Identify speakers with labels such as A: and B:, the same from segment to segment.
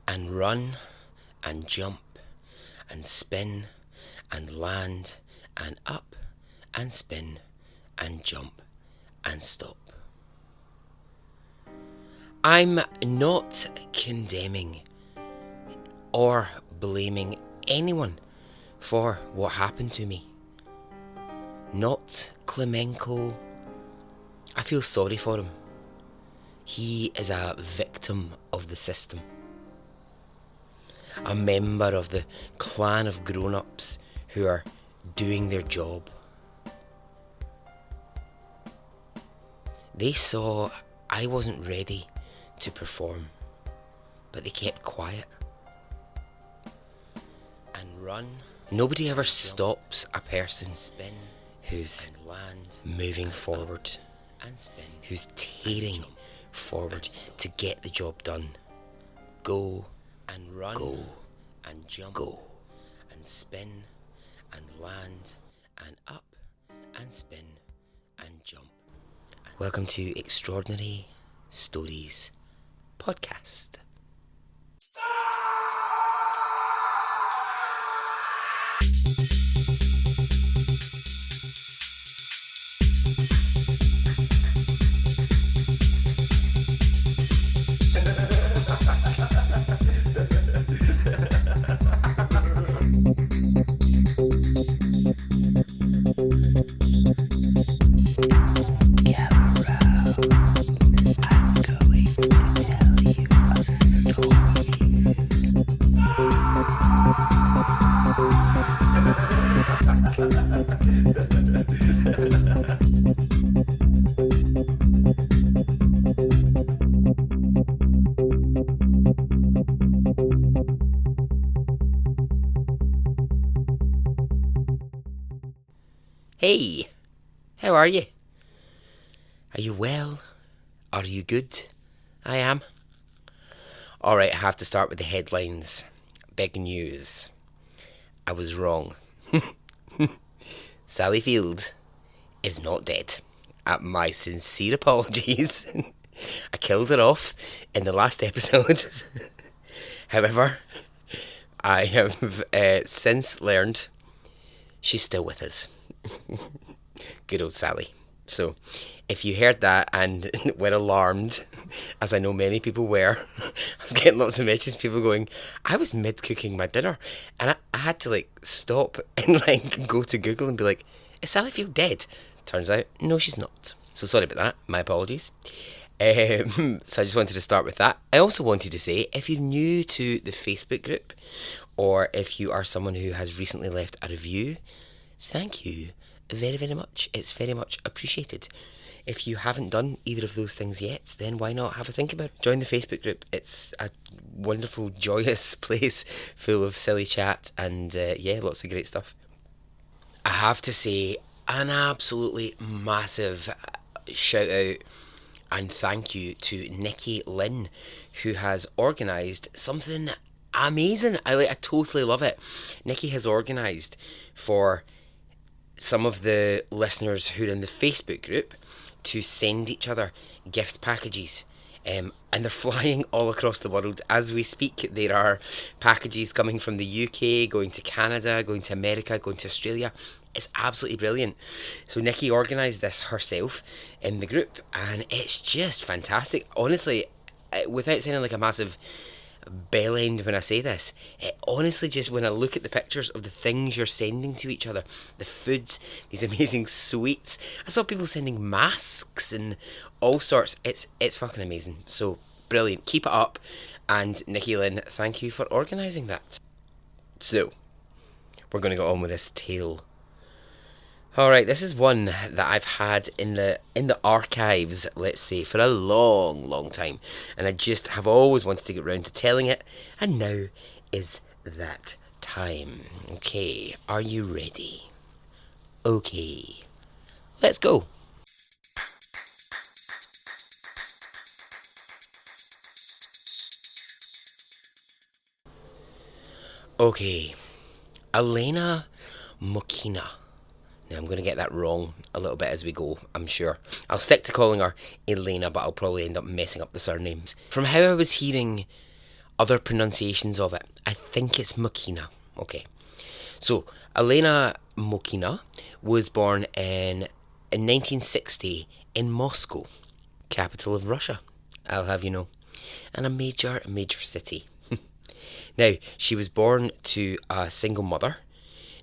A: and run and jump and spin and land and up and spin and jump and stop. I'm not condemning or blaming anyone for what happened to me. Not Klemenko. I feel sorry for him. He is a victim of the system. A member of the clan of grown-ups who are doing their job. They saw I wasn't ready to perform, but they kept quiet and run. Nobody ever stops a person who's moving forward, who's tearing forward to get the job done. Go and run, go and jump, go and spin and land and up and spin and jump. Welcome to Extraordinary Stories Podcast. Hey, how are you? Are you well? Are you good? I am. Alright, I have to start with the headlines. Big news. I was wrong. Sally Field is not dead. My sincere apologies. I killed her off in the last episode. However, I have since learned she's still with us. Good old Sally. So, if you heard that and were alarmed, as I know many people were, I was getting lots of messages, people going, I was mid-cooking my dinner, and I had to, stop and, go to Google and be like, is Sally Field dead? Turns out, no, she's not. So, sorry about that. My apologies. So, I just wanted to start with that. I also wanted to say, if you're new to the Facebook group, or if you are someone who has recently left a review, thank you very, very much. It's very much appreciated. If you haven't done either of those things yet, then why not have a think about it? Join the Facebook group. It's a wonderful, joyous place full of silly chat and, lots of great stuff. I have to say an absolutely massive shout out and thank you to Nikki Lynn, who has organised something amazing. I totally love it. Nikki has organised for some of the listeners who are in the Facebook group to send each other gift packages. And they're flying all across the world as we speak. There are packages coming from the UK, going to Canada, going to America, going to Australia. It's absolutely brilliant. So Nikki organised this herself in the group, and it's just fantastic. Honestly, without sounding like a massive bell end when I say this, it honestly just, when I look at the pictures of the things you're sending to each other, the foods, these amazing sweets, I saw people sending masks and all sorts. It's fucking amazing. So brilliant. Keep it up. And Nikki Lynn, thank you for organising that. So we're going to go on with this tale. Alright, this is one that I've had in the archives, let's say, for a long, long time. And I just have always wanted to get round to telling it. And now is that time. Okay, are you ready? Okay, let's go. Okay, Elena Mokina. Now, I'm going to get that wrong a little bit as we go, I'm sure. I'll stick to calling her Elena, but I'll probably end up messing up the surnames. From how I was hearing other pronunciations of it. I think it's Mokina. Okay. So, Elena Mokina was born in 1960 in Moscow, capital of Russia, I'll have you know, and a major city. Now, she was born to a single mother.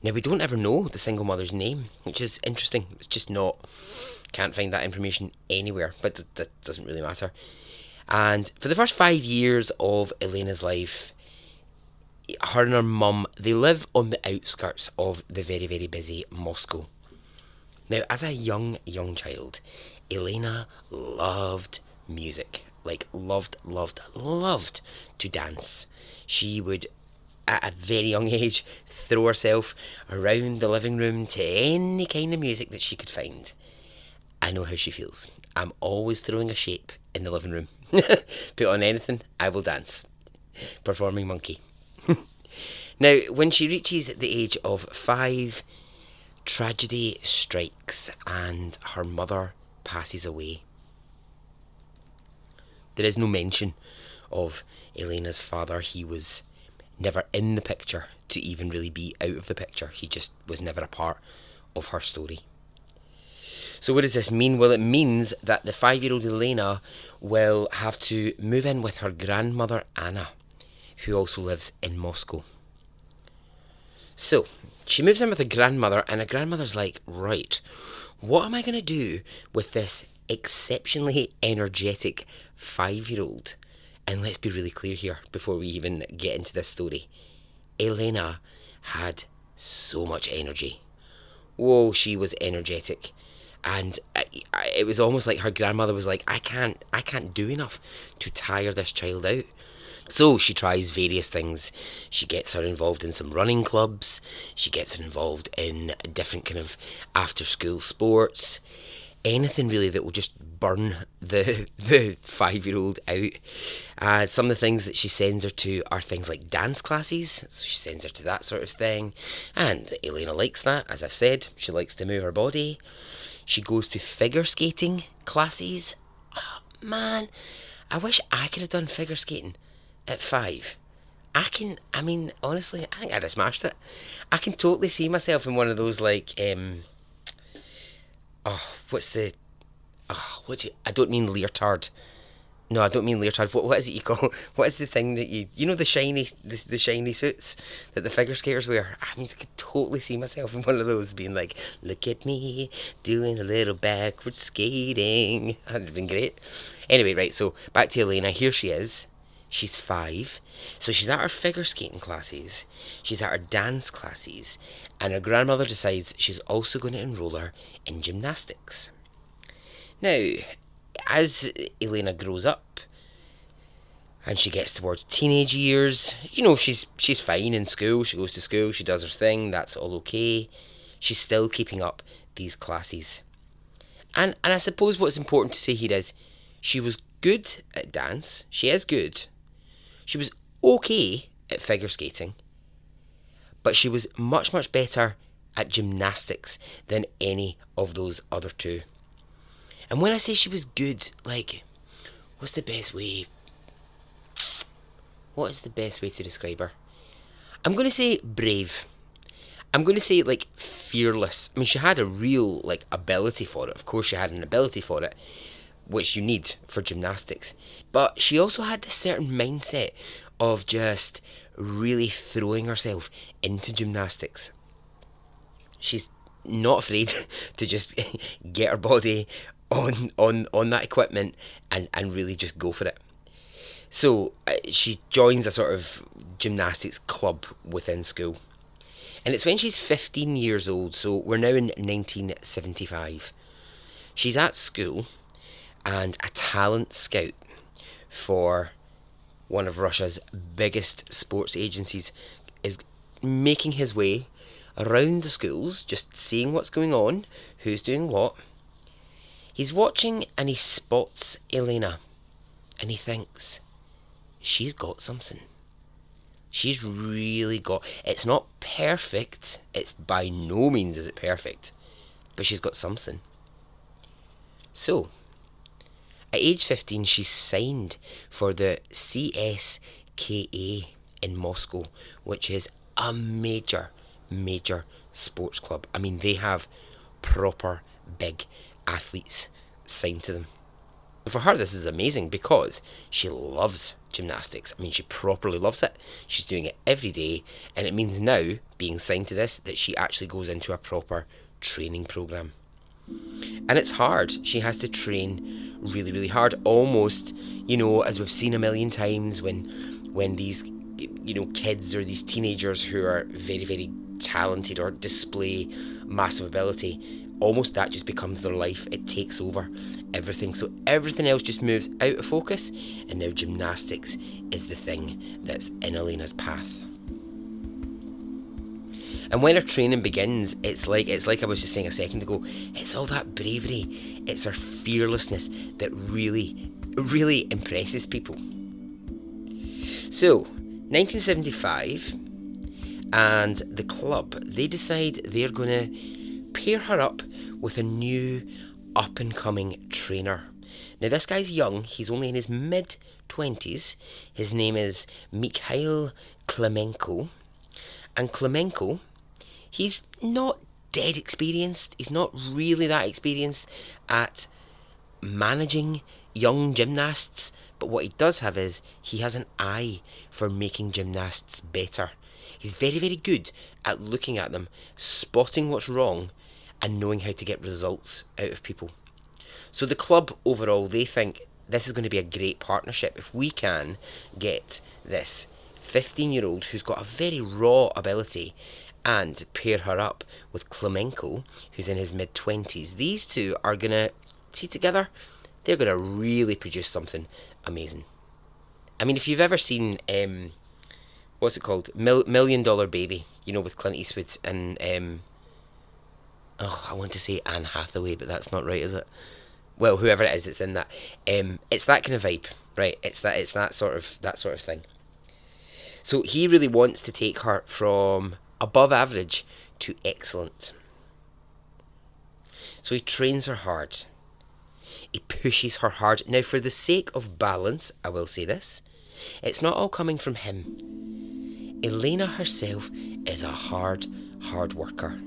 A: Now, we don't ever know the single mother's name, which is interesting. It's just not, can't find that information anywhere, but that doesn't really matter. And for the first 5 years of Elena's life, her and her mum, they live on the outskirts of the very, very busy Moscow. Now, as a young child, Elena loved music. Like, loved to dance. She would, at a very young age, throw herself around the living room to any kind of music that she could find. I know how she feels. I'm always throwing a shape in the living room. Put on anything, I will dance. Performing monkey. Now, when she reaches the age of 5, tragedy strikes and her mother passes away. There is no mention of Elena's father. He was never in the picture to even really be out of the picture. He just was never a part of her story. So what does this mean? Well, it means that the 5-year-old Elena will have to move in with her grandmother Anna, who also lives in Moscow. So she moves in with her grandmother, and her grandmother's like, right, what am I going to do with this exceptionally energetic 5-year-old? And let's be really clear here before we even get into this story. Elena had so much energy. Whoa, she was energetic. And it was almost like her grandmother was like, I can't do enough to tire this child out. So she tries various things. She gets her involved in some running clubs. She gets her involved in different kind of after-school sports. Anything really that will just burn the 5-year-old out. Some of the things that she sends her to are things like dance classes. So she sends her to that sort of thing. And Elena likes that, as I've said. She likes to move her body. She goes to figure skating classes. Oh, man, I wish I could have done figure skating at 5. Honestly, I think I'd have smashed it. I can totally see myself in one of those, like, I don't mean leotard. No, I don't mean leotard. What is it you call? What is the thing that the shiny suits that the figure skaters wear? I could totally see myself in one of those, being like, "Look at me doing a little backward skating." That'd have been great. Anyway, right. So back to Elena. Here she is. She's 5, so she's at her figure skating classes. She's at her dance classes, and her grandmother decides she's also going to enroll her in gymnastics. Now, as Elena grows up and she gets towards teenage years, she's fine in school. She goes to school, she does her thing, that's all okay. She's still keeping up these classes. And I suppose what's important to say here is she was good at dance. She is good. She was okay at figure skating. But she was much, much better at gymnastics than any of those other two. And when I say she was good, like, what's the best way? What is the best way to describe her? I'm going to say brave. I'm going to say, like, fearless. She had a real, like, ability for it. Of course, she had an ability for it, which you need for gymnastics. But she also had this certain mindset of just really throwing herself into gymnastics. She's not afraid to just get her body on that equipment and really just go for it. So she joins a sort of gymnastics club within school. And it's when she's 15 years old, so we're now in 1975. She's at school, and a talent scout for one of Russia's biggest sports agencies is making his way around the schools, just seeing what's going on, who's doing what. He's watching and he spots Elena, and he thinks, she's got something. She's really got... It's not perfect. It's by no means is it perfect. But she's got something. So, at age 15, she's signed for the CSKA FKA in Moscow, which is a major, major sports club. I mean, they have proper big athletes signed to them. For her, this is amazing because she loves gymnastics. I mean, she properly loves it. She's doing it every day, and it means now, being signed to this, that she actually goes into a proper training program. And it's hard. She has to train really, really hard. Almost, as we've seen a million times when these, kids or these teenagers who are very, very talented or display massive ability, almost that just becomes their life. It takes over everything. So everything else just moves out of focus, and now gymnastics is the thing that's in Elena's path. And when her training begins, it's like I was just saying a second ago, it's all that bravery, it's her fearlessness that really, really impresses people. So, 1975, and the club, they decide they're going to pair her up with a new up-and-coming trainer. Now, this guy's young. He's only in his mid-20s. His name is Mikhail Klemenko. And Klemenko, he's not dead experienced. He's not really that experienced at managing young gymnasts. But what he does have is he has an eye for making gymnasts better. He's very, very good at looking at them, spotting what's wrong, and knowing how to get results out of people. So the club overall, they think this is going to be a great partnership. If we can get this 15-year-old who's got a very raw ability and pair her up with Klemenko, who's in his mid-20s, these two are going to, see together, they're going to really produce something amazing. I mean, if you've ever seen, what's it called? Million Dollar Baby, with Clint Eastwood and, I want to say Anne Hathaway, but that's not right, is it? Well, whoever it is that's in that. It's that kind of vibe, right? It's that sort of thing. So he really wants to take her from above average to excellent. So he trains her hard. He pushes her hard. Now, for the sake of balance, I will say this. It's not all coming from him. Elena herself is a hard worker.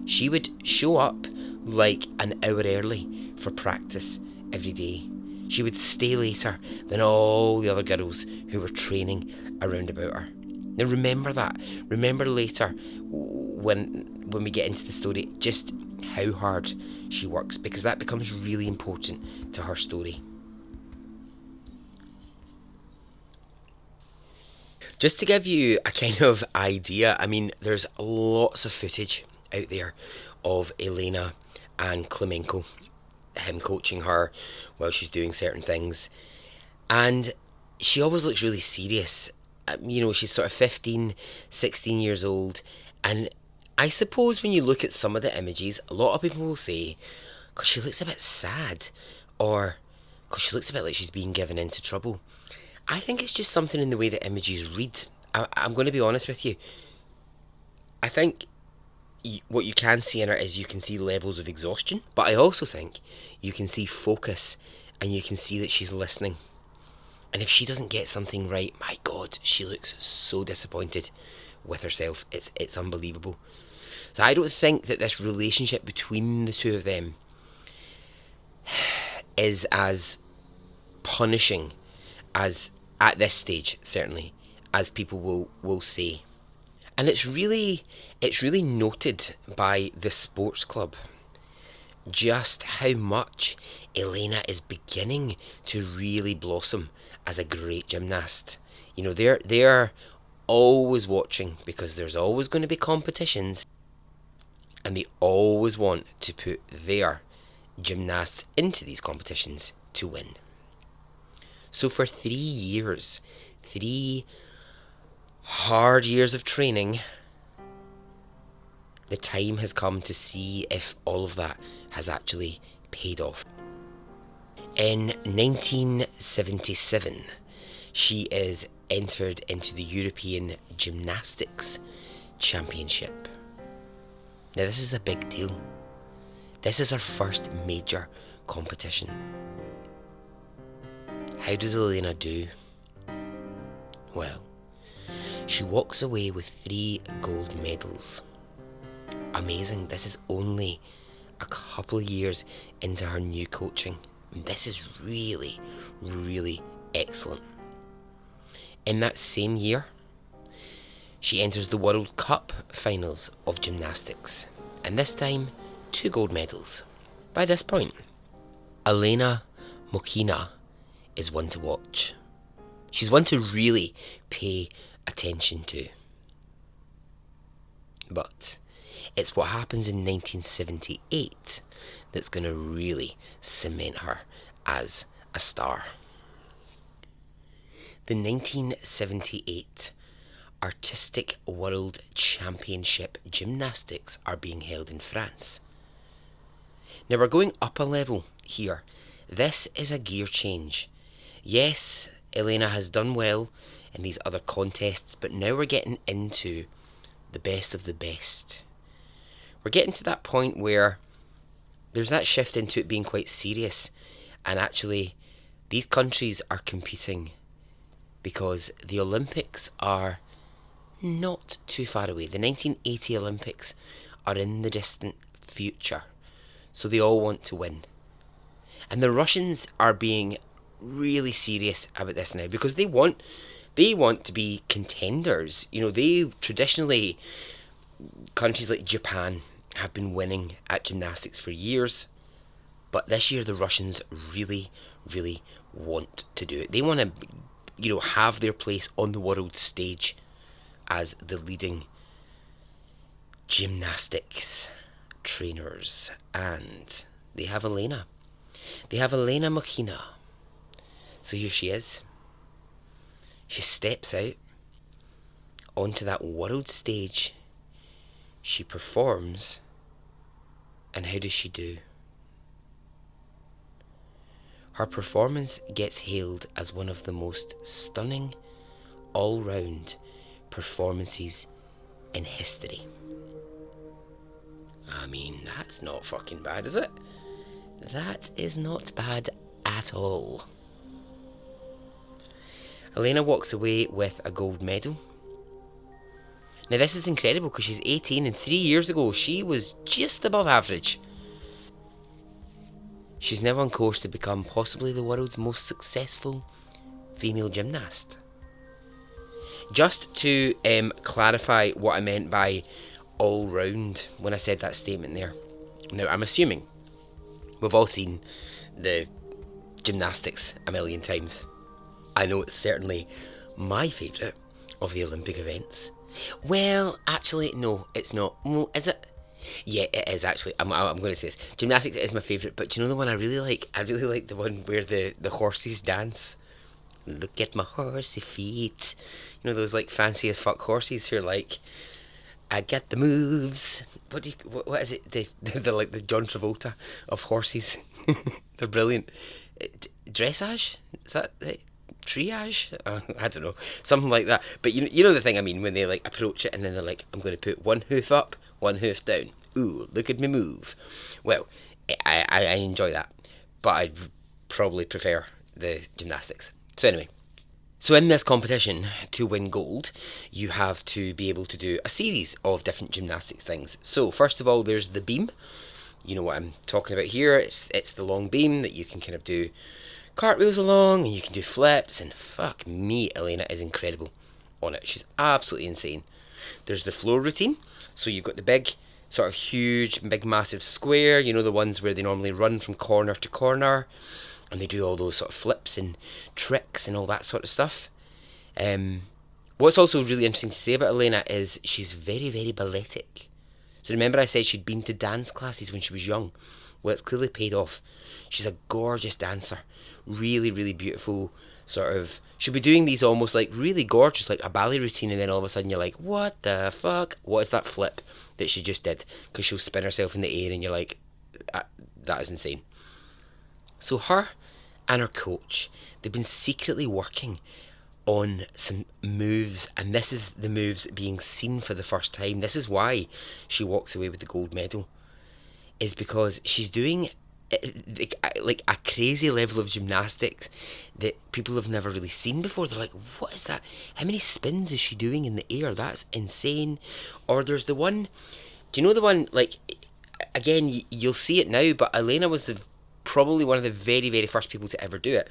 A: She would show up like an hour early for practice every day. She would stay later than all the other girls who were training around about her. Now remember that. Remember later when we get into the story just how hard she works, because that becomes really important to her story. Just to give you a kind of idea, I mean, there's lots of footage out there of Elena and Klemenko, him coaching her while she's doing certain things, and she always looks really serious. She's sort of 15, 16 years old, and I suppose when you look at some of the images, a lot of people will say, because she looks a bit sad, or because she looks a bit like she's being given into trouble. I think it's just something in the way the images read. I'm going to be honest with you. I think what you can see in her is you can see levels of exhaustion, but I also think you can see focus, and you can see that she's listening. And if she doesn't get something right, my God, she looks so disappointed with herself. It's unbelievable. So I don't think that this relationship between the two of them is as punishing as, at this stage, certainly, as people will say. And it's really noted by the sports club just how much Elena is beginning to really blossom as a great gymnast. They're always watching, because there's always going to be competitions, and they always want to put their gymnasts into these competitions to win. So for 3 years, 3 hard years of training, the time has come to see if all of that has actually paid off. In 1977, she is entered into the European Gymnastics Championship. Now, this is a big deal. This is her first major competition. How does Elena do? Well, she walks away with 3 gold medals. Amazing. This is only a couple of years into her new coaching. This is really, really excellent. In that same year, she enters the World Cup finals of gymnastics, and this time 2 gold medals. By this point, Elena Mokhina is one to watch. She's one to really pay attention to. But it's what happens in 1978 that's going to really cement her as a star. The 1978 Artistic World Championship Gymnastics are being held in France. Now we're going up a level here. This is a gear change. Yes, Elena has done well in these other contests, but now we're getting into the best of the best. We're getting to that point where there's that shift into it being quite serious, and actually these countries are competing because the Olympics are not too far away. The 1980 Olympics are in the distant future, so they all want to win. And the Russians are being really serious about this now because they want to be contenders. You know, they traditionally, countries like Japan have been winning at gymnastics for years, but this year the Russians really, really want to do it. They want to, have their place on the world stage as the leading gymnastics trainers, and they have Elena. They have Elena Mokhina. So here she is. She steps out onto that world stage. She performs, and how does she do? Her performance gets hailed as one of the most stunning all-round performances in history. I mean, that's not fucking bad, is it? That is not bad at all. Elena walks away with a gold medal. Now this is incredible because she's 18 and 3 years ago she was just above average. She's now on course to become possibly the world's most successful female gymnast. Just to clarify what I meant by all round when I said that statement there. Now I'm assuming we've all seen the gymnastics a million times. I know it's certainly my favourite of the Olympic events. Well, actually, no, it's not. Is it? Yeah, it is actually. I'm going to say this. Gymnastics is my favourite, but do you know the one I really like? I really like the one where the horses dance. Look at my horsey feet. You know those like fancy as fuck horses who are like, I got the moves. What is it? They're like the John Travolta of horses. They're brilliant. Dressage? Is that right? Triage? I don't know, something like that. But you know the thing I mean, when they like approach it and then they're like, I'm going to put one hoof up, one hoof down. Ooh, look at me move. Well, I enjoy that, but I'd probably prefer the gymnastics. So anyway, so in this competition, to win gold, you have to be able to do a series of different gymnastics things. So first of all, there's the beam. You know what I'm talking about here. It's the long beam that you can kind of do cartwheels along, and you can do flips, and fuck me, Elena is incredible on it. She's absolutely insane. There's the floor routine. So you've got the big, sort of huge, big massive square, you know, the ones where they normally run from corner to corner, and they do all those sort of flips and tricks and all that sort of stuff. What's also really interesting to say about Elena is she's very, very balletic. So remember I said she'd been to dance classes when she was young? Well, it's clearly paid off. She's a gorgeous dancer. Really, really beautiful, sort of. She'll be doing these almost like really gorgeous, like a ballet routine, and then all of a sudden you're like, what the fuck? What is that flip that she just did? Because she'll spin herself in the air and you're like, that is insane. So her and her coach, they've been secretly working on some moves, and this is the moves being seen for the first time. This is why she walks away with the gold medal, is because she's doing like a crazy level of gymnastics that people have never really seen before. They're like, what is that? How many spins is she doing in the air? That's insane. Or there's the one, do you know the one, like, again, you'll see it now, but Elena was probably one of the very, very first people to ever do it.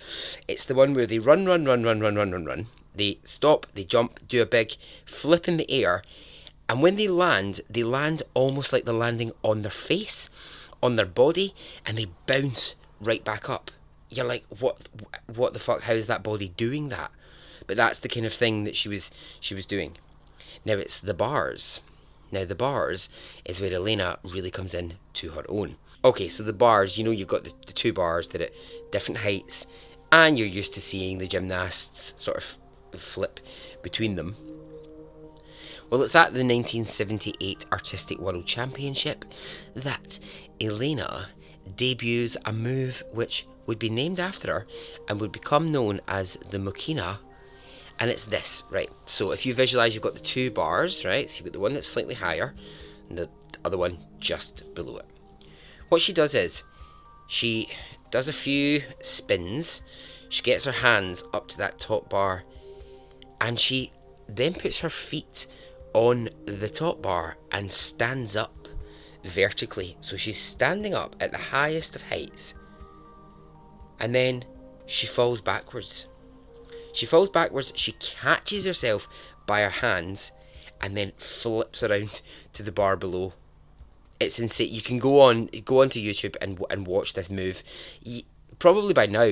A: It's the one where they run, run, run, run, run, run, run, run. They stop, they jump, do a big flip in the air, and when they land almost like they're landing on their face, on their body, and they bounce right back up. You're like, what the fuck? How is that body doing that? But that's the kind of thing that she was doing. Now it's the bars. Now the bars is where Elena really comes in to her own. Okay, so the bars, you've got the two bars that are at different heights, and you're used to seeing the gymnasts sort of flip between them. Well, it's at the 1978 Artistic World Championship that Elena debuts a move which would be named after her and would become known as the Mokina. And it's this, right? So if you visualise, you've got the two bars, right? So you've got the one that's slightly higher and the other one just below it. What she does is she does a few spins. She gets her hands up to that top bar, and she then puts her feet on the top bar and stands up vertically. So she's standing up at the highest of heights, and then she falls backwards. She catches herself by her hands, and then flips around to the bar below. It's insane. You can go onto YouTube and watch this move. Probably by now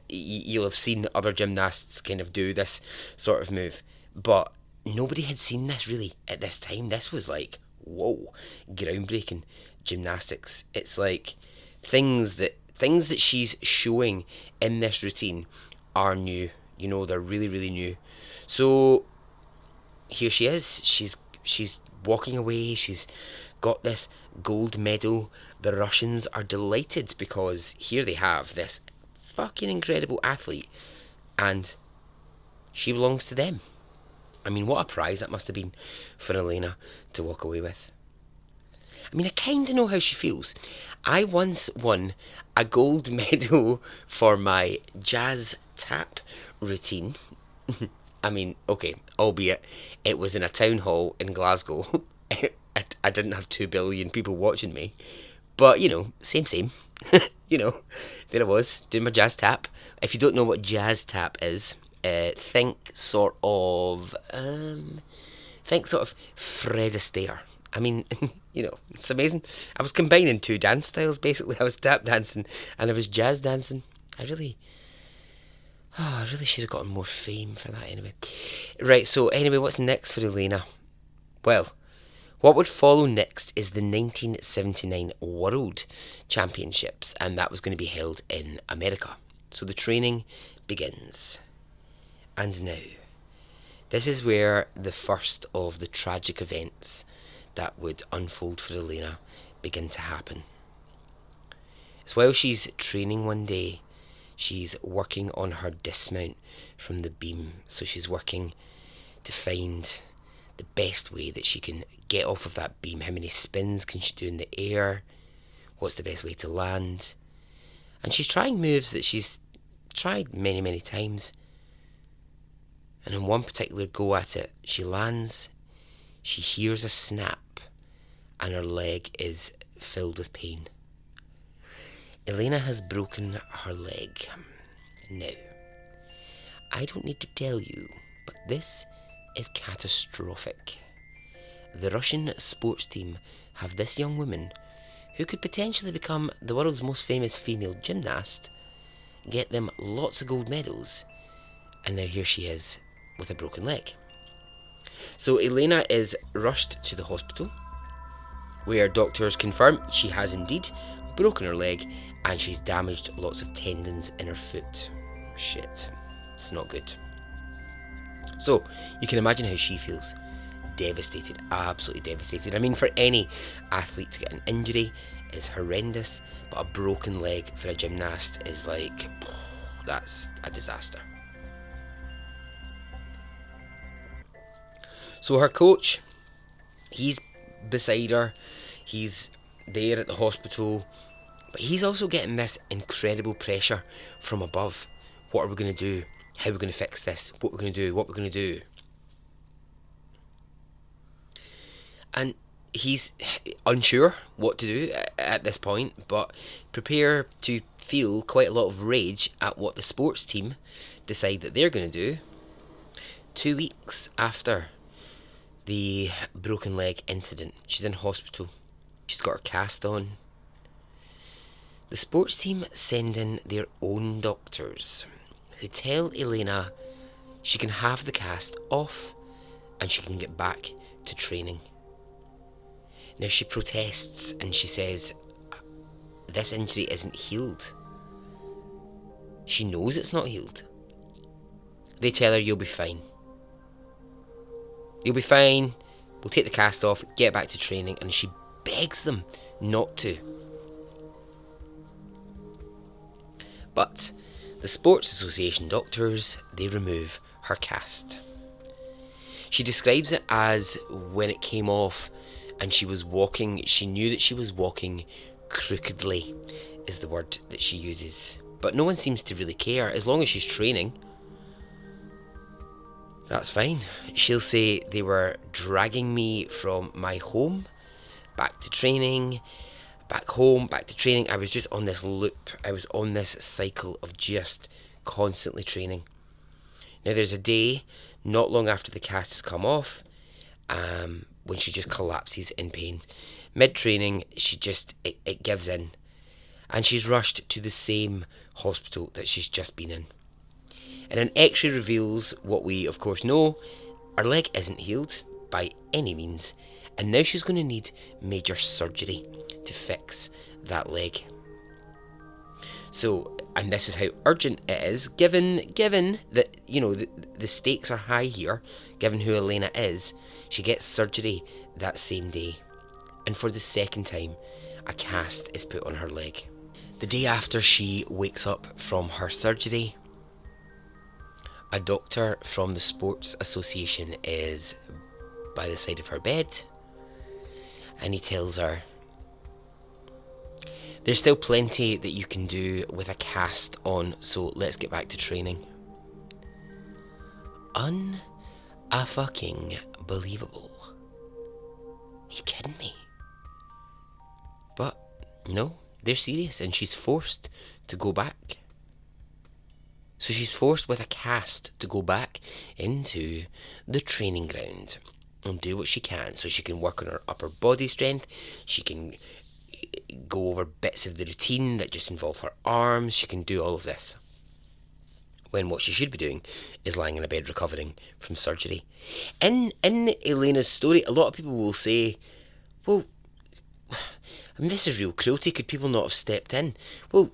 A: you'll have seen other gymnasts kind of do this sort of move, but nobody had seen this really at this time. This was like, whoa, groundbreaking gymnastics. It's like things that she's showing in this routine are new. They're really, really new. So here she is. She's walking away. She's got this gold medal. The Russians are delighted because here they have this fucking incredible athlete, and she belongs to them. I mean, what a prize that must have been for Elena to walk away with. I mean, I kind of know how she feels. I once won a gold medal for my jazz tap routine. I mean, okay, albeit it was in a town hall in Glasgow. I didn't have 2 billion people watching me. But, same. There I was, doing my jazz tap. If you don't know what jazz tap is, think sort of Fred Astaire. I mean, it's amazing. I was combining two dance styles, basically. I was tap dancing and I was jazz dancing. I really should have gotten more fame for that anyway. Right, so anyway, what's next for Elena? Well, what would follow next is the 1979 World Championships, and that was going to be held in America. So the training begins. And now, this is where the first of the tragic events that would unfold for Elena begin to happen. It's while she's training one day, she's working on her dismount from the beam. So she's working to find the best way that she can get off of that beam. How many spins can she do in the air? What's the best way to land? And she's trying moves that she's tried many, many times. And in one particular go at it, she lands, she hears a snap, and her leg is filled with pain. Elena has broken her leg. Now, I don't need to tell you, but this is catastrophic. The Russian sports team have this young woman, who could potentially become the world's most famous female gymnast, get them lots of gold medals, and now here she is with a broken leg. So Elena is rushed to the hospital, where doctors confirm she has indeed broken her leg and she's damaged lots of tendons in her foot. Shit, it's not good. So you can imagine how she feels. Devastated, absolutely devastated. I mean, for any athlete to get an injury is horrendous, but a broken leg for a gymnast is like, that's a disaster. So her coach, he's beside her, he's there at the hospital, But he's also getting this incredible pressure from above. What are we going to do? How are we going to fix this? What we're going to do? What we're going to do? And he's unsure what to do at this point, but prepare to feel quite a lot of rage at what the sports team decide that they're going to do 2 weeks after the broken leg incident. She's in hospital. She's got her cast on. The sports team send in their own doctors who tell Elena she can have the cast off and she can get back to training. Now she protests and she says this injury isn't healed. She knows it's not healed. They tell her you'll be fine. You'll be fine. We'll take the cast off, get back to training, and she begs them not to. But the Sports Association doctors, they remove her cast. She describes it as when it came off and she was walking, she knew that she was walking crookedly, is the word that she uses. But no one seems to really care. As long as she's training, that's fine. She'll say they were dragging me from my home, back to training, back home, back to training. I was just on this loop. I was on this cycle of just constantly training. Now there's a day, not long after the cast has come off, when she just collapses in pain. Mid-training, it gives in. And she's rushed to the same hospital that she's just been in. And an x-ray reveals what we, of course, know. Her leg isn't healed by any means. And now she's going to need major surgery to fix that leg. So, and this is how urgent it is, given that, you know, the stakes are high here, given who Elena is. She gets surgery that same day. And for the second time, a cast is put on her leg. The day after she wakes up from her surgery, a doctor from the Sports Association is by the side of her bed, and he tells her, there's still plenty that you can do with a cast on, so let's get back to training. Un-a-fucking believable. You kidding me? But no, they're serious, and she's forced to go back. So she's forced with a cast to go back into the training ground and do what she can, so she can work on her upper body strength. She can go over bits of the routine that just involve her arms. She can do all of this, when what she should be doing is lying in a bed recovering from surgery. In Elena's story, a lot of people will say, well, I mean, this is real cruelty. Could people not have stepped in? Well,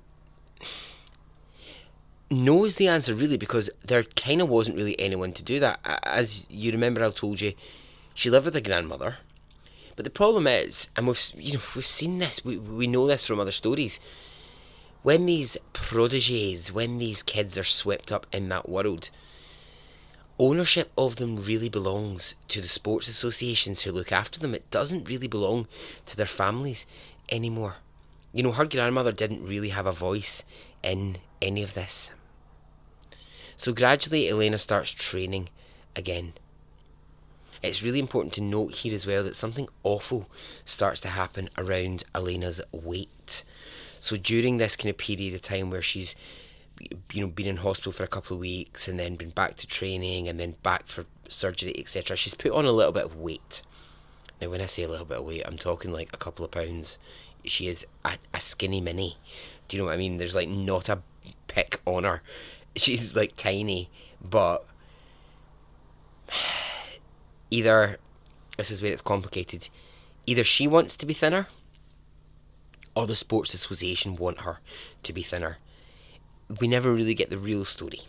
A: no is the answer, really, because there kind of wasn't really anyone to do that. As you remember, I told you, she lived with a grandmother. But the problem is, and we've seen this, we know this from other stories, when these proteges, when these kids are swept up in that world, ownership of them really belongs to the sports associations who look after them. It doesn't really belong to their families anymore. You know, her grandmother didn't really have a voice in any of this. So gradually Elena starts training again. It's really important to note here as well that something awful starts to happen around Elena's weight. So during this kind of period of time where she's, been in hospital for a couple of weeks and then been back to training and then back for surgery, etc., she's put on a little bit of weight. Now, when I say a little bit of weight, I'm talking like a couple of pounds. She is a skinny mini. Do you know what I mean? There's like not a pick on her. She's like tiny, but either, this is where it's complicated, either she wants to be thinner or the Sports Association want her to be thinner. We never really get the real story.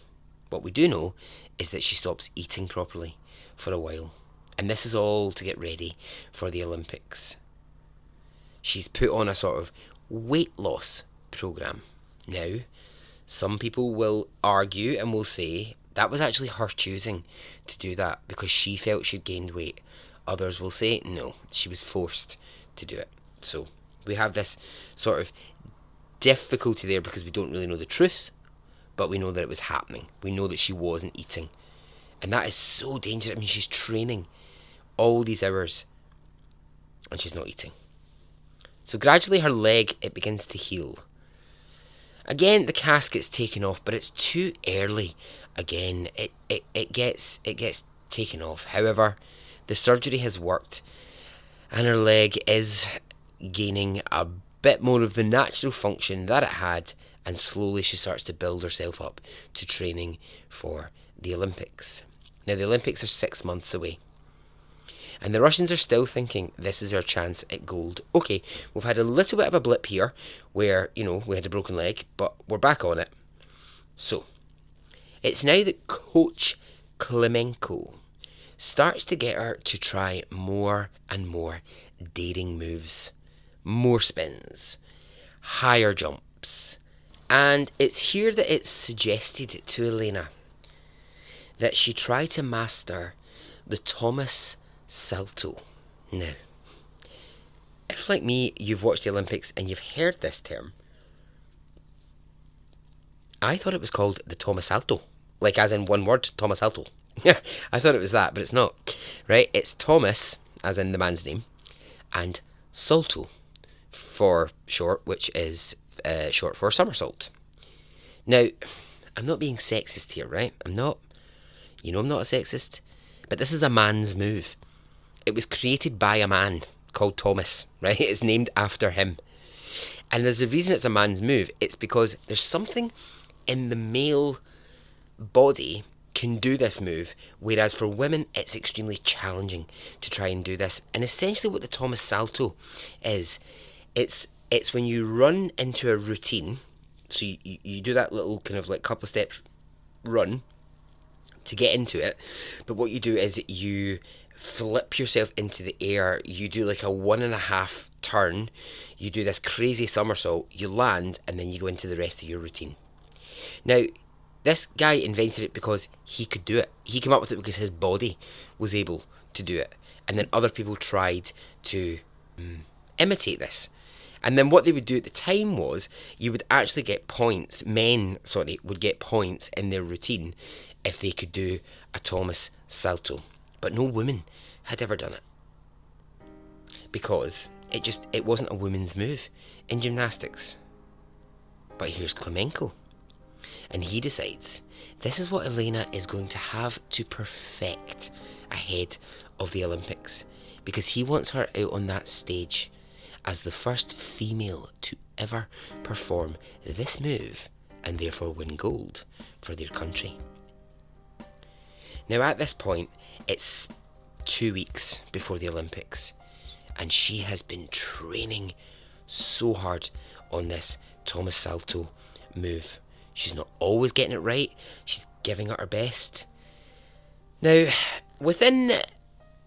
A: What we do know is that she stops eating properly for a while. And this is all to get ready for the Olympics. She's put on a sort of weight loss programme. Now, some people will argue and will say that was actually her choosing to do that because she felt she'd gained weight. Others will say no, she was forced to do it. So we have this sort of difficulty there because we don't really know the truth, but we know that it was happening. We know that she wasn't eating. And that is so dangerous. I mean, she's training all these hours and she's not eating. So gradually her leg, it begins to heal. Again, the casket's taken off, but it's too early. Again, it gets taken off. However, the surgery has worked and her leg is gaining a bit more of the natural function that it had, and slowly she starts to build herself up to training for the Olympics. Now, the Olympics are 6 months away. And the Russians are still thinking, this is our chance at gold. Okay, we've had a little bit of a blip here where, we had a broken leg, but we're back on it. So, it's now that Coach Klimenko starts to get her to try more and more daring moves, more spins, higher jumps. And it's here that it's suggested to Elena that she try to master the Thomas Salto. Now, if like me, you've watched the Olympics and you've heard this term, I thought it was called the Thomas Salto. Like as in one word, Thomas Salto. I thought it was that, but it's not. Right? It's Thomas, as in the man's name, and Salto for short, which is short for somersault. Now, I'm not being sexist here, right? I'm not. I'm not a sexist. But this is a man's move. It was created by a man called Thomas, right? It's named after him. And there's a reason it's a man's move. It's because there's something in the male body can do this move, whereas for women it's extremely challenging to try and do this. And essentially what the Thomas Salto is, it's when you run into a routine. So you do that little kind of like couple of steps run to get into it, but what you do is you flip yourself into the air, you do like a 1.5 turn, you do this crazy somersault, you land, and then you go into the rest of your routine. Now, this guy invented it because he could do it. He came up with it because his body was able to do it, and then other people tried to imitate this. And then what they would do at the time was you would actually get points, would get points in their routine if they could do a Thomas Salto. But no woman had ever done it. Because it wasn't a woman's move in gymnastics. But here's Klimenko. And he decides this is what Elena is going to have to perfect ahead of the Olympics. Because he wants her out on that stage as the first female to ever perform this move and therefore win gold for their country. Now at this point, it's 2 weeks before the Olympics, and she has been training so hard on this Thomas Salto move. She's not always getting it right, she's giving it her best. Now, within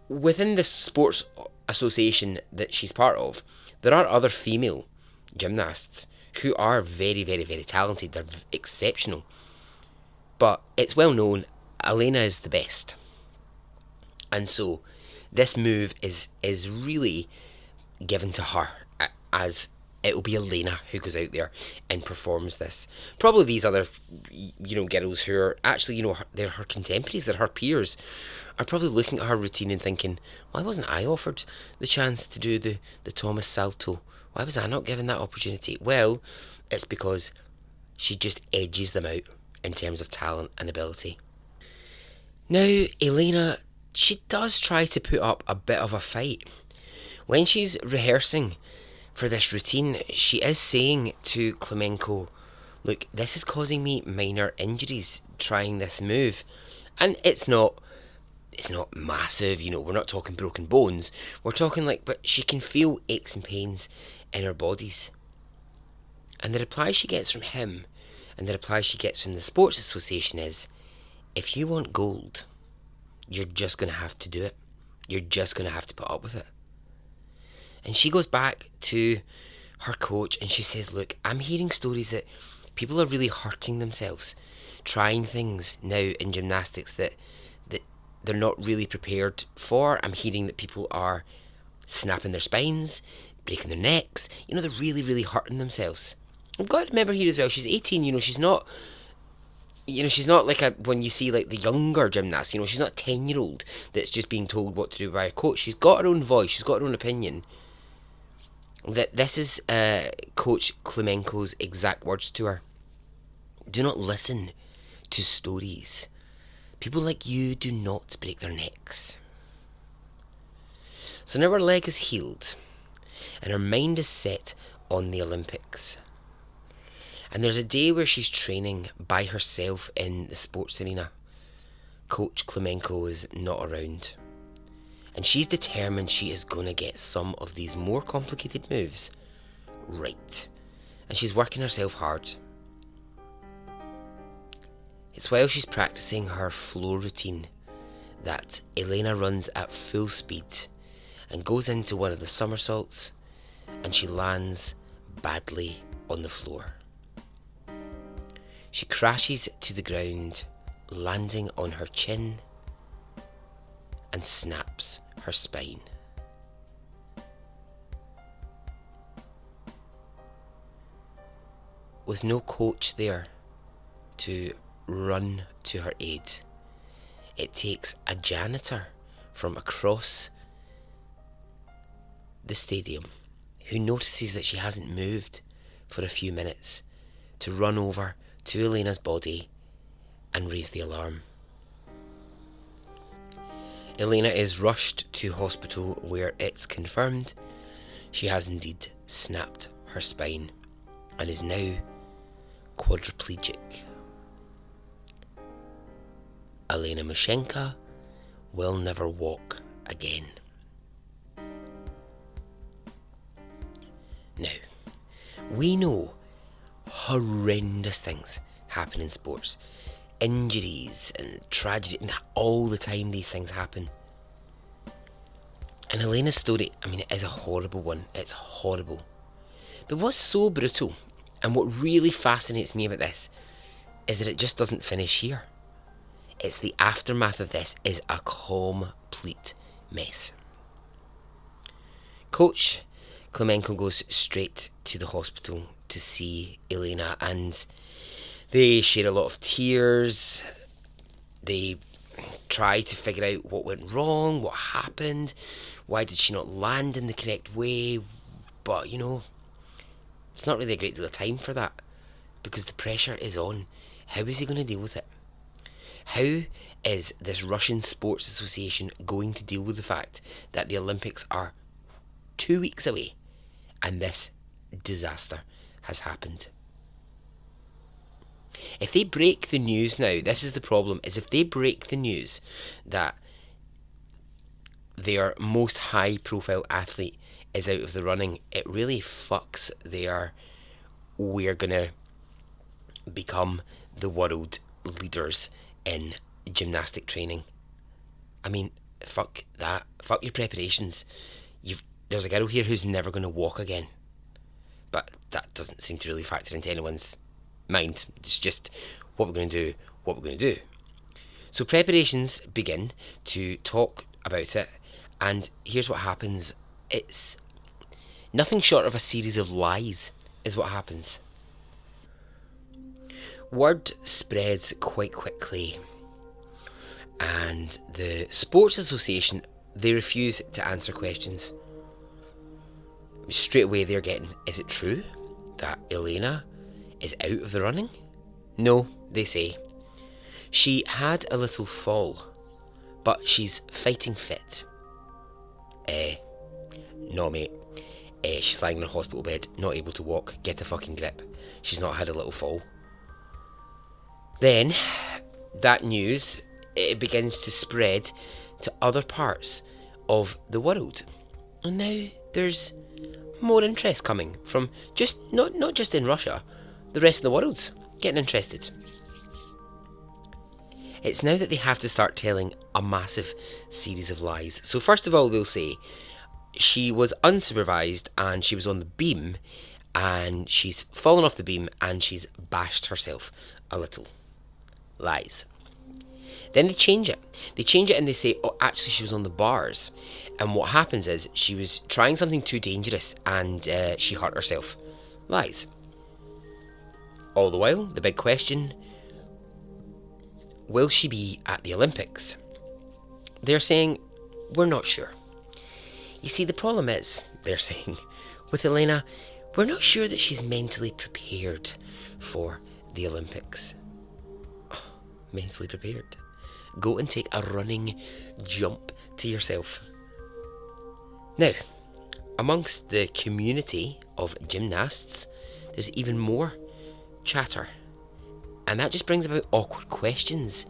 A: the sports association that she's part of, there are other female gymnasts who are very, very, very talented. They're exceptional. But it's well known, Elena is the best. And so this move is really given to her, as it will be Elena who goes out there and performs this. Probably these other, girls who are actually, they're her contemporaries, they're her peers, are probably looking at her routine and thinking, why wasn't I offered the chance to do the Thomas Salto? Why was I not given that opportunity? Well, it's because she just edges them out in terms of talent and ability. Now, Elena, she does try to put up a bit of a fight. When she's rehearsing for this routine, she is saying to Klimenko, look, this is causing me minor injuries trying this move. And it's not massive, we're not talking broken bones. We're talking but she can feel aches and pains in her bodies. And the reply she gets from him, and the reply she gets from the Sports Association is, if you want gold, you're just going to have to do it. You're just going to have to put up with it. And she goes back to her coach and she says, look, I'm hearing stories that people are really hurting themselves, trying things now in gymnastics that they're not really prepared for. I'm hearing that people are snapping their spines, breaking their necks. They're really, really hurting themselves. I've got to remember here as well, she's 18, she's not, she's not like when you see like the younger gymnasts, she's not a 10-year-old that's just being told what to do by a coach. She's got her own voice, she's got her own opinion. This is Coach Klimenko's exact words to her. Do not listen to stories. People like you do not break their necks. So now her leg is healed and her mind is set on the Olympics. And there's a day where she's training by herself in the sports arena. Coach Klimenko is not around. And she's determined she is going to get some of these more complicated moves right. And she's working herself hard. It's while she's practicing her floor routine that Elena runs at full speed and goes into one of the somersaults, and she lands badly on the floor. She crashes to the ground, landing on her chin, and snaps her spine. With no coach there to run to her aid, it takes a janitor from across the stadium who notices that she hasn't moved for a few minutes to run over to Elena's body and raise the alarm. Elena is rushed to hospital where it's confirmed she has indeed snapped her spine and is now quadriplegic. Elena Mushenka will never walk again. Now, we know horrendous things happen in sports. Injuries and tragedy, and all the time these things happen. And Elena's story, it is a horrible one. It's horrible. But what's so brutal, and what really fascinates me about this, is that it just doesn't finish here. It's the aftermath of this is a complete mess. Coach Klimenko goes straight to the hospital to see Elena, and they share a lot of tears. They try to figure out what went wrong, what happened, why did she not land in the correct way. But, it's not really a great deal of time for that because the pressure is on. How is he going to deal with it? How is this Russian Sports Association going to deal with the fact that the Olympics are 2 weeks away and this disaster has happened? If they break the news now, this is the problem, is if they break the news that their most high profile athlete is out of the running, it really fucks their we're gonna become the world leaders in gymnastic training. Fuck that. Fuck your preparations. There's a girl here who's never gonna walk again. But that doesn't seem to really factor into anyone's mind. It's just what we're going to do. So preparations begin to talk about it, and here's what happens. It's nothing short of a series of lies is what happens. Word spreads quite quickly, and the Sports Association, they refuse to answer questions. Straight away they're getting, is it true that Elena is out of the running? No, they say. She had a little fall, but she's fighting fit. No mate. She's lying in a hospital bed, not able to walk. Get a fucking grip. She's not had a little fall. Then, that news, it begins to spread to other parts of the world. And now there's more interest coming from just not just in Russia, the rest of the world's getting interested. It's now that they have to start telling a massive series of lies. So first of all, they'll say she was unsupervised and she was on the beam and she's fallen off the beam and she's bashed herself a little. Lies. Then they change it. They change it and they say, oh, actually she was on the bars. And what happens is she was trying something too dangerous and she hurt herself. Lies. All the while, the big question, will she be at the Olympics? They're saying, we're not sure. You see, the problem is, they're saying, with Elena, we're not sure that she's mentally prepared for the Olympics. Oh, mentally prepared. Go and take a running jump to yourself. Now, amongst the community of gymnasts, there's even more chatter. And that just brings about awkward questions.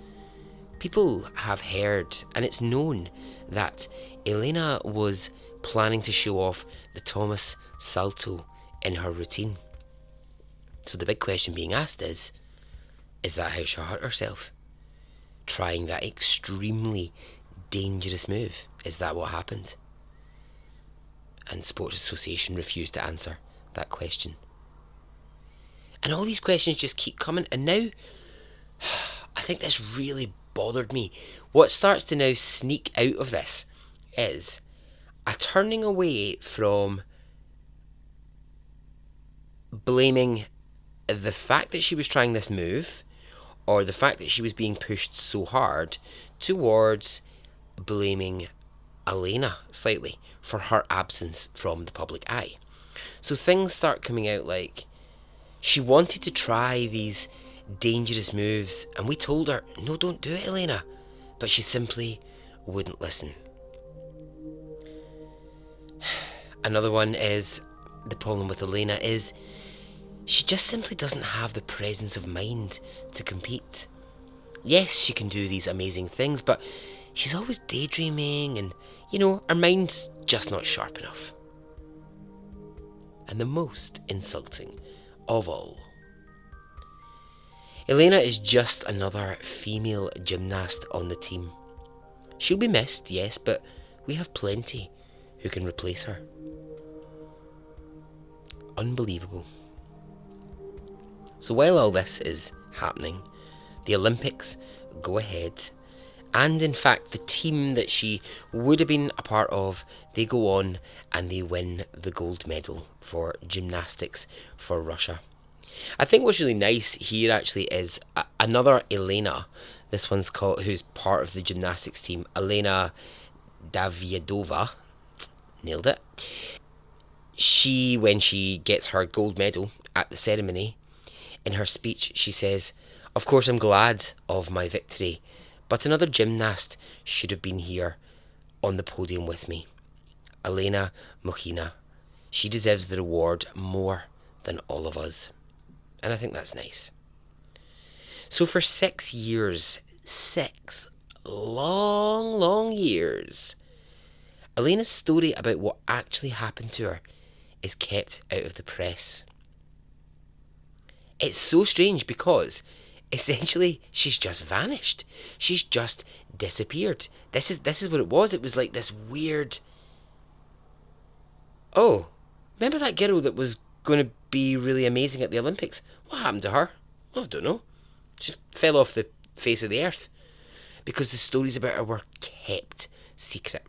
A: People have heard, and it's known, that Elena was planning to show off the Thomas Salto in her routine. So the big question being asked is that how she hurt herself? Trying that extremely dangerous move? Is that what happened? And Sports Association refused to answer that question. And all these questions just keep coming, and now I think this really bothered me. What starts to now sneak out of this is a turning away from blaming the fact that she was trying this move or the fact that she was being pushed so hard towards blaming Elena slightly for her absence from the public eye. So things start coming out like she wanted to try these dangerous moves and we told her, no, don't do it, Elena, but she simply wouldn't listen. Another one is, the problem with Elena is she just simply doesn't have the presence of mind to compete. Yes, she can do these amazing things, but she's always daydreaming and, her mind's just not sharp enough. And the most insulting of all, Elena is just another female gymnast on the team. She'll be missed, yes, but we have plenty who can replace her. Unbelievable. So while all this is happening, the Olympics go ahead, and in fact the team that she would have been a part of, they go on and they win the gold medal for gymnastics for Russia. I think what's really nice here actually is another Elena, this one's called, who's part of the gymnastics team, Elena Davyadova, nailed it. She, when she gets her gold medal at the ceremony, in her speech she says, "Of course I'm glad of my victory, but another gymnast should have been here on the podium with me. Elena Mokhina. She deserves the reward more than all of us." And I think that's nice. So for 6 years, 6 long years, Elena's story about what actually happened to her is kept out of the press. It's so strange because essentially she's just vanished. She's just disappeared. This is what it was. It was like this weird, oh, remember that girl that was going to be really amazing at the Olympics? What happened to her? Oh, I don't know. She fell off the face of the earth because the stories about her were kept secret.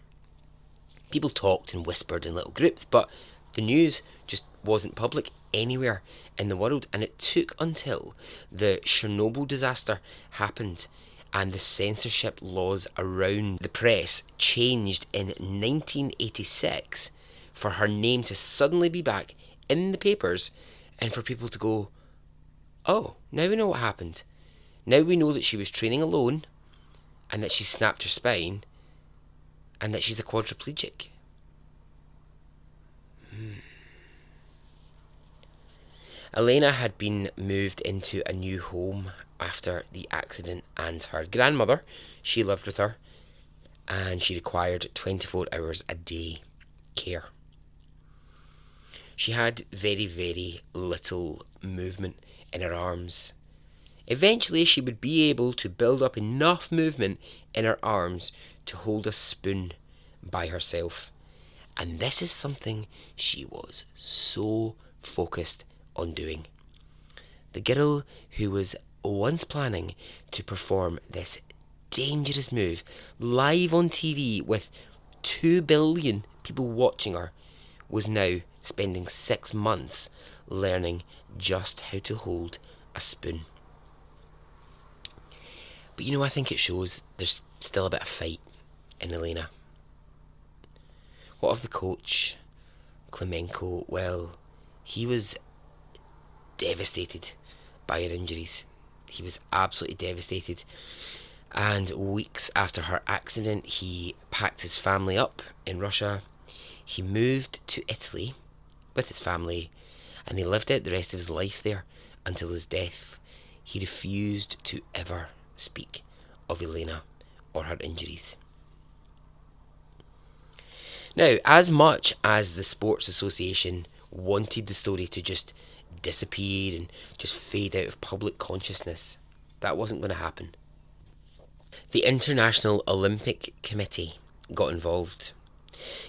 A: People talked and whispered in little groups, but the news just wasn't public anywhere in the world. And it took until the Chernobyl disaster happened and the censorship laws around the press changed in 1986 for her name to suddenly be back in the papers and for people to go, oh, now we know what happened. Now we know that she was training alone and that she snapped her spine and that she's a quadriplegic. Elena had been moved into a new home after the accident, and her grandmother, she lived with her, and she required 24 hours a day care. She had very little movement in her arms. Eventually she would be able to build up enough movement in her arms to hold a spoon by herself. And this is something she was so focused on doing. The girl who was once planning to perform this dangerous move live on TV with 2 billion people watching her was now spending 6 months learning just how to hold a spoon. But I think it shows there's still a bit of fight in Elena. What of the coach, Klimenko? Well, he was devastated by her injuries. He was absolutely devastated. And weeks after her accident, he packed his family up in Russia. He moved to Italy with his family, and he lived out the rest of his life there until his death. He refused to ever speak of Elena or her injuries. Now, as much as the Sports Association wanted the story to just disappear and just fade out of public consciousness, that wasn't going to happen. The International Olympic Committee got involved.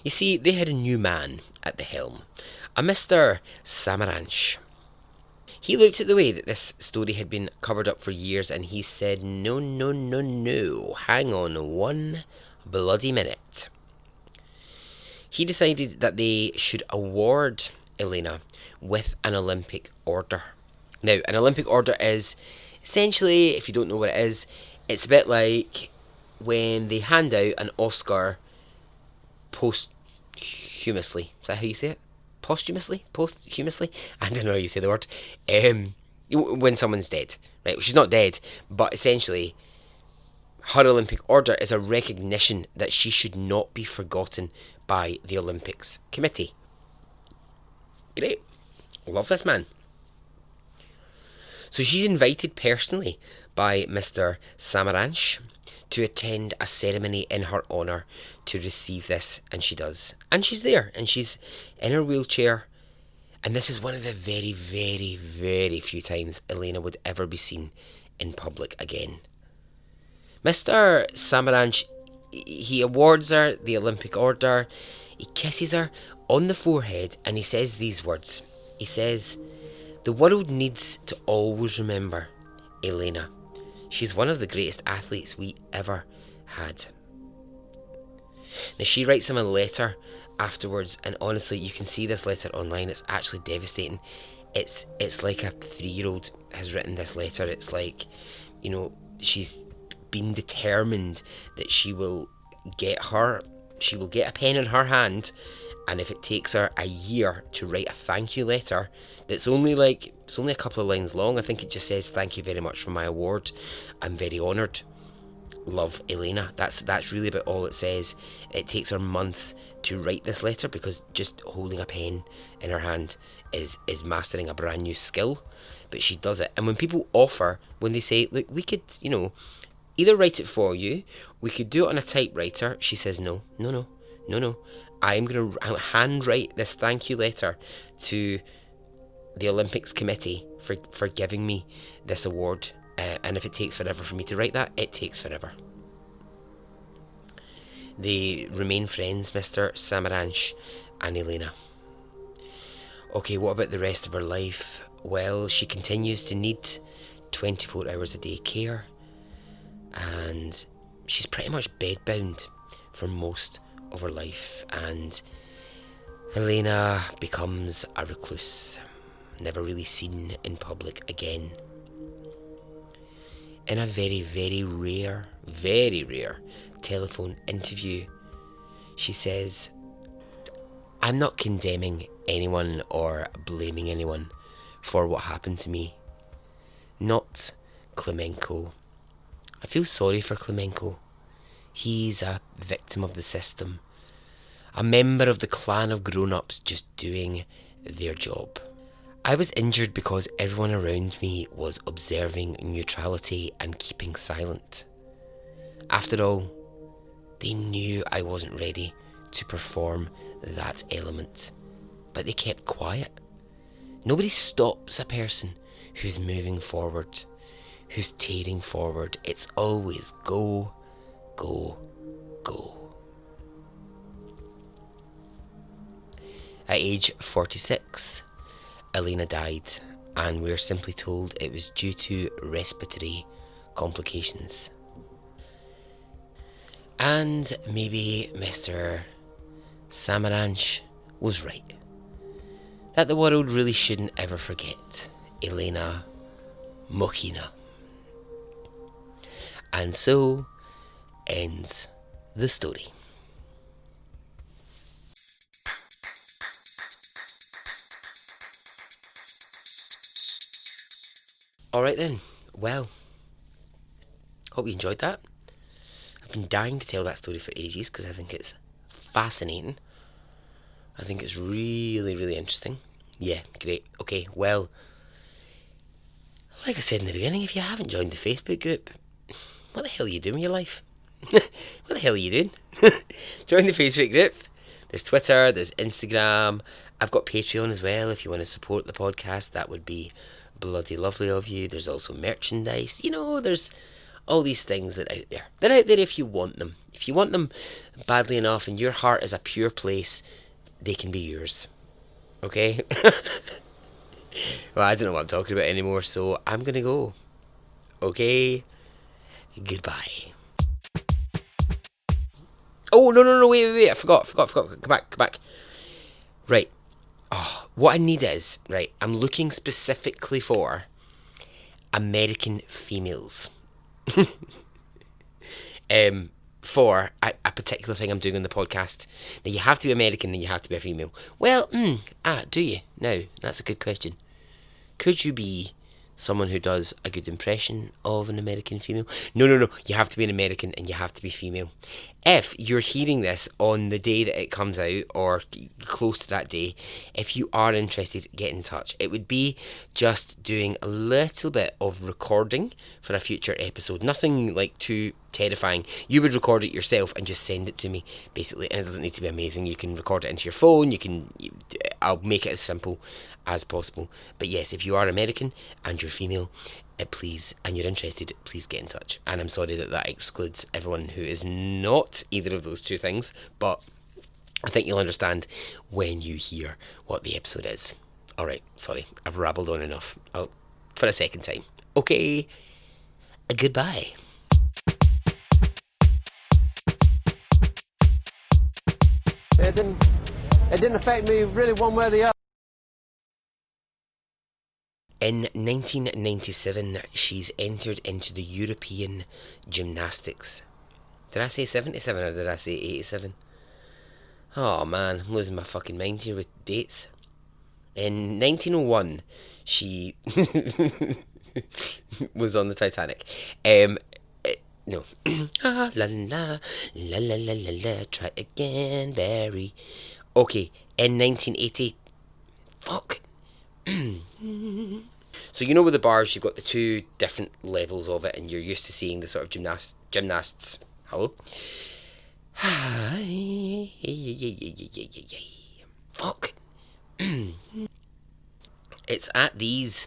A: You see, they had a new man at the helm, a Mr. Samaranch. He looked at the way that this story had been covered up for years and he said, no, hang on one bloody minute. He decided that they should award Elena with an Olympic order. Now, an Olympic order is essentially, if you don't know what it is, it's a bit like when they hand out an Oscar posthumously. Is that how you say it? Posthumously? I don't know how you say the word. When someone's dead, right? Well, she's not dead, but essentially, her Olympic order is a recognition that she should not be forgotten by the Olympics Committee. Great. Love this man. So she's invited personally by Mr. Samaranch to attend a ceremony in her honour to receive this, and she does. And she's there, and she's in her wheelchair, and this is one of the very, very, very few times Elena would ever be seen in public again. Mr. Samaranch, he awards her the Olympic order, he kisses her on the forehead, and he says these words. He says, "The world needs to always remember Elena. She's one of the greatest athletes we ever had." Now, she writes him a letter afterwards, and honestly, you can see this letter online. It's actually devastating. It's like a 3-year-old has written this letter. It's like, she's been determined that she will get a pen in her hand, and if it takes her a year to write a thank you letter that's only a couple of lines long, I think it just says, "Thank you very much for my award. I'm very honoured. Love, Elena." That's really about all it says. It takes her months to write this letter because just holding a pen in her hand is mastering a brand new skill, but she does it. And when people offer, when they say, "Look, we could, either write it for you, we could do it on a typewriter," she says, no. I'm going to handwrite this thank you letter to the Olympics Committee for giving me this award. And if it takes forever for me to write that, it takes forever. They remain friends, Mr. Samaranch and Elena. Okay, what about the rest of her life? Well, she continues to need 24 hours a day care, and she's pretty much bedbound for most of her life, and Elena becomes a recluse, never really seen in public again. In a very, very rare telephone interview, she says, "I'm not condemning anyone or blaming anyone for what happened to me. Not Klimenko. I feel sorry for Klimenko. He's a victim of the system, a member of the clan of grown-ups just doing their job. I was injured because everyone around me was observing neutrality and keeping silent. After all, they knew I wasn't ready to perform that element, but they kept quiet. Nobody stops a person who's moving forward, who's tearing forward. It's always go, go, go." At age 46, Elena died, and we're simply told it was due to respiratory complications. And maybe Mr. Samaranch was right, that the world really shouldn't ever forget Elena Mochina. And so ends the story. Alright then, well, hope you enjoyed that. I've been dying to tell that story for ages because I think it's fascinating. I think it's really, really interesting. Yeah, great. Okay, well, like I said in the beginning, if you haven't joined the Facebook group, what the hell are you doing with your life? What the hell are you doing? Join the Facebook group. There's Twitter, there's Instagram. I've got Patreon as well if you want to support the podcast. That would be bloody lovely of you. There's also merchandise. You know, there's all these things that are out there. They're out there if you want them. If you want them badly enough and your heart is a pure place, they can be yours. Okay? Well, I don't know what I'm talking about anymore, so I'm going to go. Okay? Goodbye. Oh, no, wait. I forgot. Come back. Right. Oh, what I need is, right, I'm looking specifically for American females. For a particular thing I'm doing on the podcast. Now, you have to be American and you have to be a female. Well, do you? Now, that's a good question. Could you be someone who does a good impression of an American female? No. You have to be an American and you have to be female. If you're hearing this on the day that it comes out or close to that day, if you are interested, get in touch. It would be just doing a little bit of recording for a future episode. Nothing like too terrifying. You would record it yourself and just send it to me, basically. And it doesn't need to be amazing. You can record it into your phone. I'll make it as simple as possible. But yes, if you are American and you're female, please, and you're interested, please get in touch. And I'm sorry that excludes everyone who is not either of those two things, but I think you'll understand when you hear what the episode is. Alright, sorry, I've rabbled on enough. For a second time. Okay, goodbye.
B: It didn't affect me really one way or the other.
A: In 1997, she's entered into the European Gymnastics. Did I say 77 or did I say 87? Oh man, I'm losing my fucking mind here with dates. In 1901, she was on the Titanic. No. Ah, la la, la la la la la, try again, Barry. Okay, in 1980, fuck. So you know with the bars you've got the two different levels of it and you're used to seeing the sort of gymnasts. Hello? Fuck. It's at these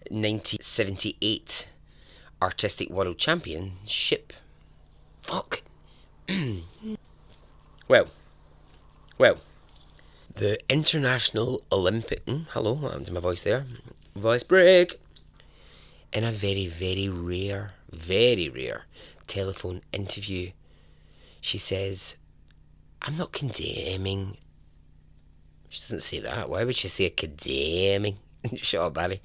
A: 1978 Artistic World Championship. Fuck. Well. The International Olympic... hello, what happened to my voice there? Voice break. In a very, very rare telephone interview, she says, I'm not condemning. She doesn't say that. Why would she say condemning? Shut up, Barry.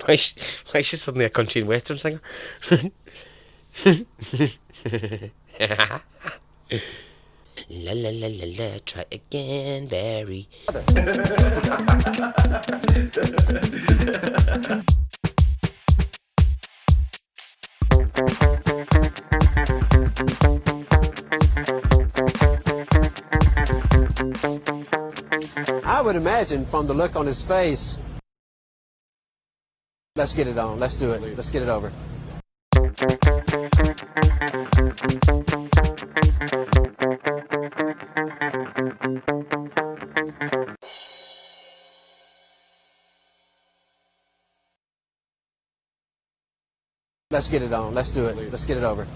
A: Why is she suddenly a country and western singer? La la la la la, try again, Barry.
B: I would imagine from the look on his face. Let's get it on. Let's do it. Let's get it over. Let's get it on. Let's do it. Let's get it over.